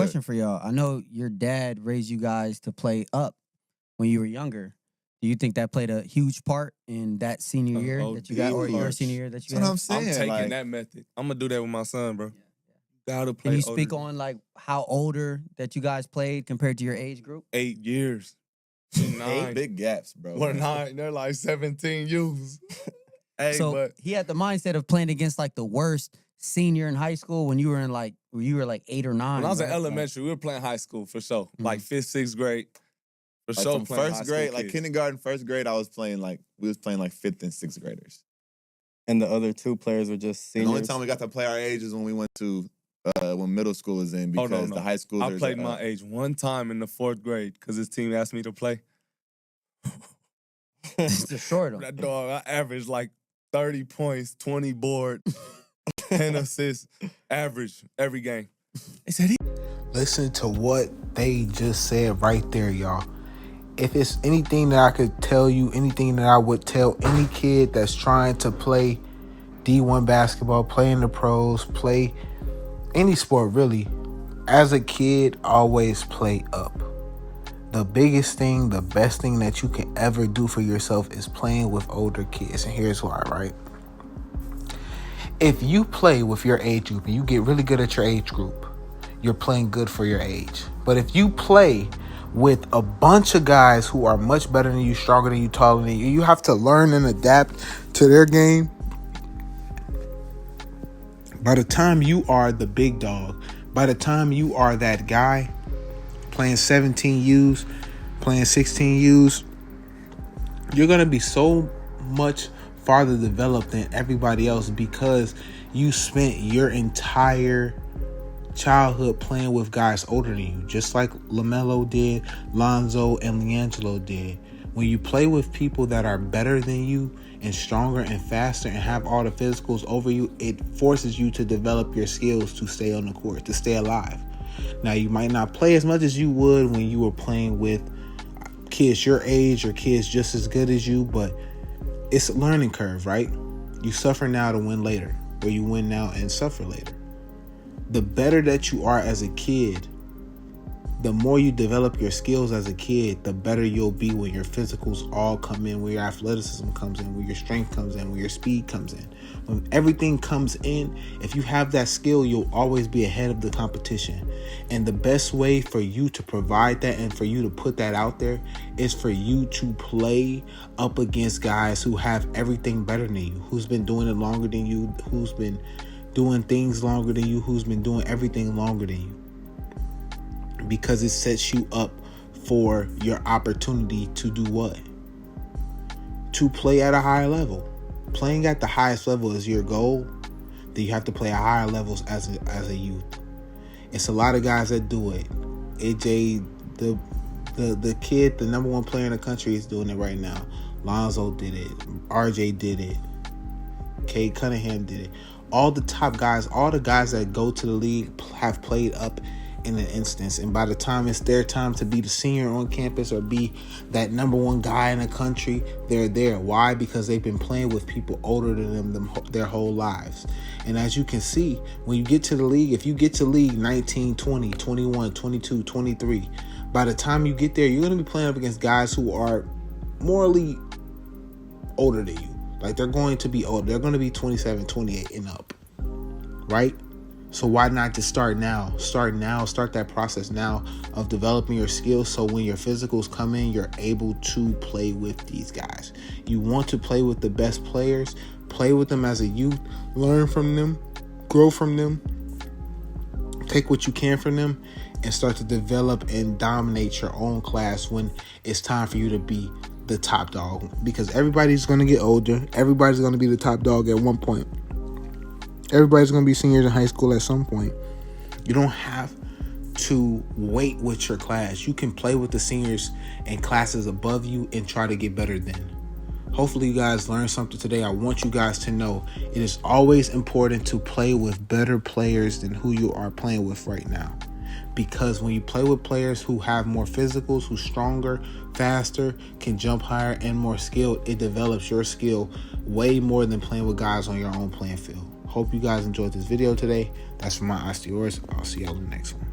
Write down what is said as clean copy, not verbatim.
question for y'all. I know your dad raised you guys to play up when you were younger. Do you think that played a huge part in that senior year that you got, or your senior year that you That's had? what I'm saying. I'm taking like, that method. I'm gonna do that with my son, bro. Gotta play. Can you speak older. on like how older that you guys played compared to your age group? 8 years. 9. big gaps, bro. We're 9. They're like 17 youths. Hey, So but he had the mindset of playing against like the worst senior in high school when you were in like 8 or 9. when I was in right? elementary, we were playing high school for sure. Like 5th, 6th grade. For Like sure, from playing high first school grade, like kids. kindergarten, first grade, we was playing like 5th and 6th graders. And the other 2 players were just And seniors. the only time we got to play our age is when we went to when middle school was in, Oh, because no. the high schoolers. I played my age one time in the 4th grade because his team asked me to play. Destroyed him. That dog, I averaged like 30 points, 20 board, 10 assists, average every game. They said Listen to what they just said right there, y'all. If it's anything that I could tell you, anything that I would tell any kid that's trying to play D1 basketball, play in the pros, play any sport really, as a kid, always play up. The biggest thing, the best thing that you can ever do for yourself is playing with older kids. And here's why, right? If you play with your age group and you get really good at your age group, you're playing good for your age. But if you play with a bunch of guys who are much better than you, stronger than you, taller than you, you have to learn and adapt to their game. By the time you are the big dog, by the time you are that guy playing 17Us, playing 16Us, you're going to be so much farther developed than everybody else because you spent your entire childhood playing with guys older than you, just like LaMelo did, Lonzo and LiAngelo did. When you play with people that are better than you and stronger and faster and have all the physicals over you, it forces you to develop your skills to stay on the court, to stay alive. Now, you might not play as much as you would when you were playing with kids your age or kids just as good as you, but it's a learning curve, right? You suffer now to win later, or you win now and suffer later. The better that you are as a kid, the more you develop your skills as a kid, the better you'll be when your physicals all come in, when your athleticism comes in, when your strength comes in, when your speed comes in. When everything comes in, if you have that skill, you'll always be ahead of the competition. And the best way for you to provide that and for you to put that out there is for you to play up against guys who have everything better than you, who's been doing it longer than you, who's been doing things longer than you, who's been doing everything longer than you. Because it sets you up for your opportunity to do what? To play at a higher level. Playing at the highest level is your goal. Then you have to play at higher levels as a youth. It's a lot of guys that do it. AJ, the kid, the number 1 player in the country, is doing it right now. Lonzo did it. RJ did it. Cade Cunningham did it. All the top guys, all the guys that go to the league have played up in an instance, and by the time it's their time to be the senior on campus or be that number 1 guy in the country, they're there. Why? Because they've been playing with people older than them their whole lives. And as you can see, when you get to the league, if you get to league 19, 20, 21, 22, 23, by the time you get there, you're going to be playing up against guys who are morally older than you. Like, they're going to be old. They're going to be 27, 28 and up, right? So why not just start now? Start that process now of developing your skills, so when your physicals come in, you're able to play with these guys. You want to play with the best players, play with them as a youth, learn from them, grow from them, take what you can from them, and start to develop and dominate your own class when it's time for you to be the top dog. Because everybody's going to get older. Everybody's going to be the top dog at one point. Everybody's going to be seniors in high school at some point. You don't have to wait with your class. You can play with the seniors and classes above you and try to get better then. Hopefully you guys learned something today. I want you guys to know it is always important to play with better players than who you are playing with right now. Because when you play with players who have more physicals, who's stronger, faster, can jump higher, and more skilled, it develops your skill way more than playing with guys on your own playing field. Hope you guys enjoyed this video today. That's from my Eyes to Yours. I'll see y'all in the next one.